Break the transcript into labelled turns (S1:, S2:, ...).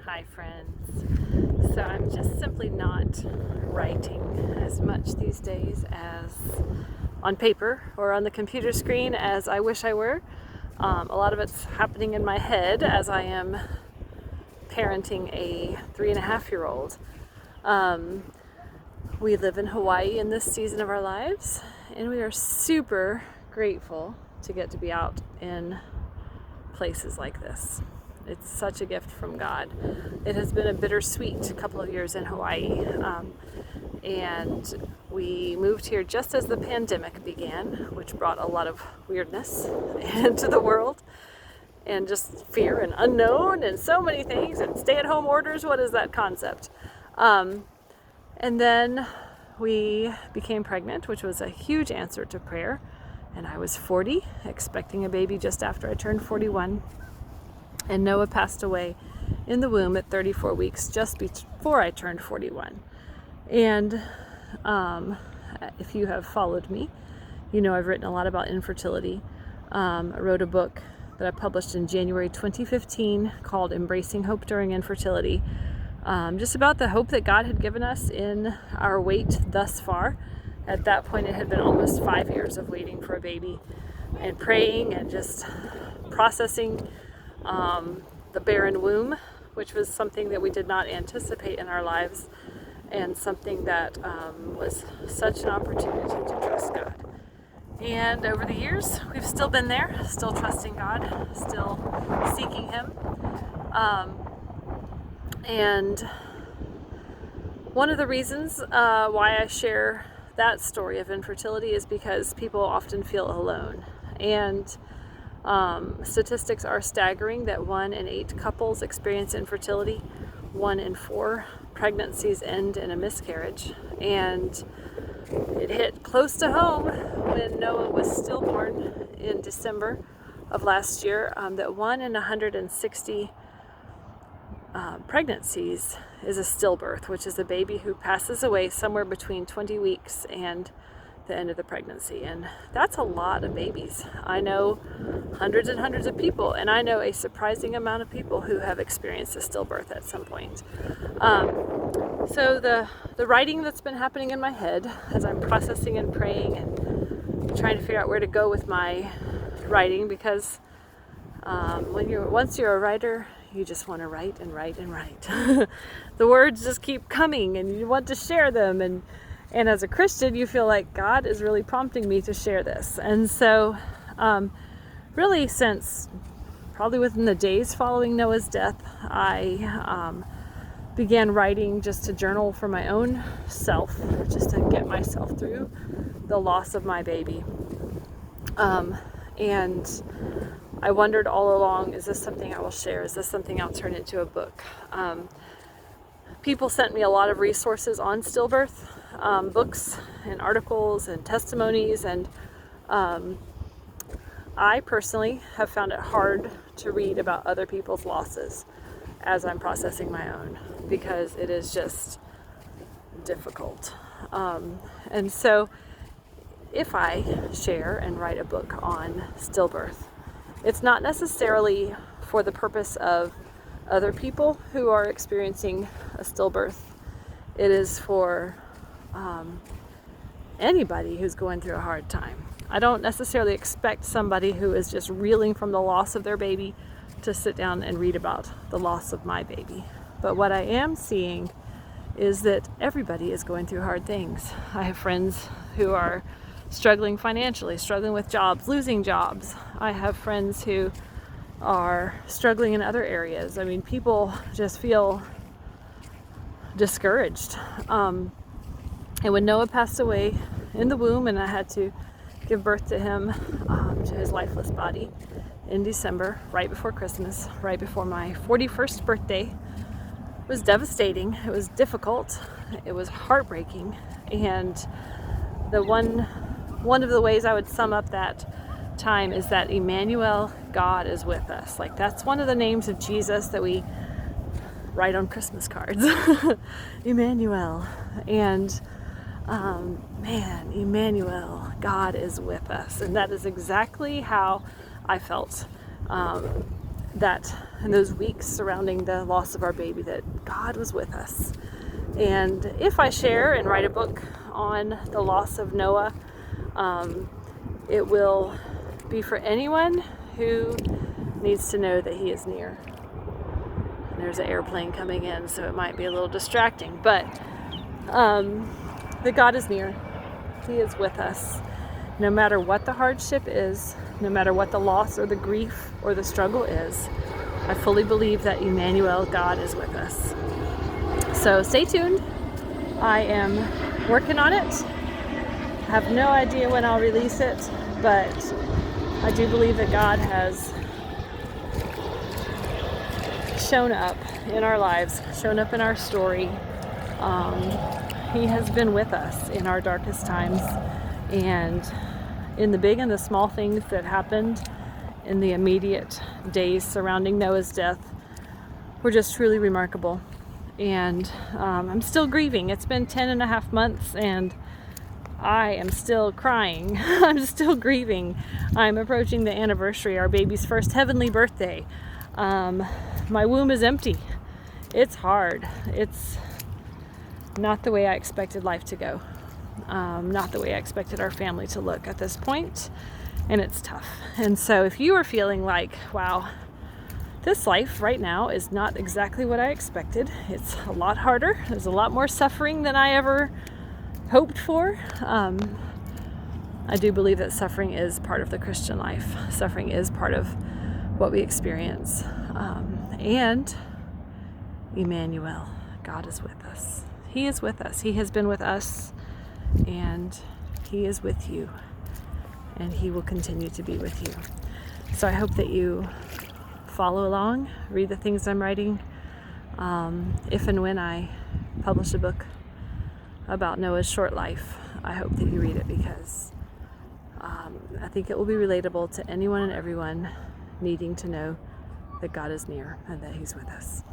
S1: Hi friends. So I'm just simply not writing as much these days as on paper or on the computer screen as I wish I were. A lot of it's happening in my head as I am parenting a 3.5-year-old. We live in Hawaii in this season of our lives, and we are super grateful to get to be out in places like this. It's such a gift from God. It has been a bittersweet couple of years in Hawaii. And we moved here just as the pandemic began, which brought a lot of weirdness into the world and just fear and unknown and so many things and stay-at-home orders. What is that concept? And then we became pregnant, which was a huge answer to prayer. And I was 40, expecting a baby just after I turned 41. And Noah passed away in the womb at 34 weeks, just before I turned 41. And if you have followed me, you know I've written a lot about infertility. I wrote a book that I published in January 2015 called Embracing Hope During Infertility, just about the hope that God had given us in our wait thus far. At that point, it had been almost 5 years of waiting for a baby and praying and just processing the barren womb, which was something that we did not anticipate in our lives, and something that was such an opportunity to trust God. And over the years, we've still been there, still trusting God, still seeking Him. And one of the reasons why I share that story of infertility is because people often feel alone. And statistics are staggering that 1 in 8 couples experience infertility. 1 in 4 pregnancies end in a miscarriage. And it hit close to home when Noah was stillborn in December of last year, that 1 in 160 pregnancies is a stillbirth, which is a baby who passes away somewhere between 20 weeks and the end of the pregnancy. And that's a lot of babies. I know hundreds and hundreds of people, and I know a surprising amount of people who have experienced a stillbirth at some point. So the writing that's been happening in my head as I'm processing and praying and trying to figure out where to go with my writing, because once you're a writer, you just want to write and write and write. The words just keep coming, and you want to share them. And as a Christian, you feel like God is really prompting me to share this. And so, really, since probably within the days following Noah's death, I began writing just to journal for my own self, just to get myself through the loss of my baby. And I wondered all along, is this something I will share? Is this something I'll turn into a book? People sent me a lot of resources on stillbirth, books and articles and testimonies, and I personally have found it hard to read about other people's losses as I'm processing my own, because it is just difficult. And so if I share and write a book on stillbirth, it's not necessarily for the purpose of other people who are experiencing a stillbirth. It is for anybody who's going through a hard time. I don't necessarily expect somebody who is just reeling from the loss of their baby to sit down and read about the loss of my baby. But what I am seeing is that everybody is going through hard things. I have friends who are struggling financially, struggling with jobs, losing jobs. I have friends who are struggling in other areas. I mean, people just feel discouraged. And when Noah passed away in the womb, and I had to give birth to him, to his lifeless body in December, right before Christmas, right before my 41st birthday, it was devastating. It was difficult. It was heartbreaking. And one of the ways I would sum up that time is that Emmanuel, God is with us. Like, that's one of the names of Jesus that we write on Christmas cards. Emmanuel. And man, Emmanuel, God is with us. And that is exactly how I felt that in those weeks surrounding the loss of our baby, that God was with us. And if I share and write a book on the loss of Noah, it will be for anyone who needs to know that he is near. There's an airplane coming in, so it might be a little distracting, but that God is near. He is with us. No matter what the hardship is, no matter what the loss or the grief or the struggle is, I fully believe that Emmanuel, God, is with us. So stay tuned. I am working on it. I have no idea when I'll release it, but I do believe that God has shown up in our lives, shown up in our story. He has been with us in our darkest times, and in the big and the small things that happened in the immediate days surrounding Noah's death were just truly remarkable. And I'm still grieving. It's been 10.5 months and I am still crying. I'm still grieving. I'm approaching the anniversary, our baby's first heavenly birthday. My womb is empty. It's hard. It's not the way I expected life to go. Not the way I expected our family to look at this point, and it's tough. And so if you are feeling like, wow, this life right now is not exactly what I expected, it's a lot harder, there's a lot more suffering than I ever hoped for, I do believe that suffering is part of the Christian life. Suffering is part of what we experience. And Emmanuel, God is with us. He is with us. He has been with us, and He is with you, and He will continue to be with you. So I hope that you follow along, read the things I'm writing. If and when I publish a book about Noah's short life, I hope that you read it, because I think it will be relatable to anyone and everyone needing to know that God is near and that He's with us.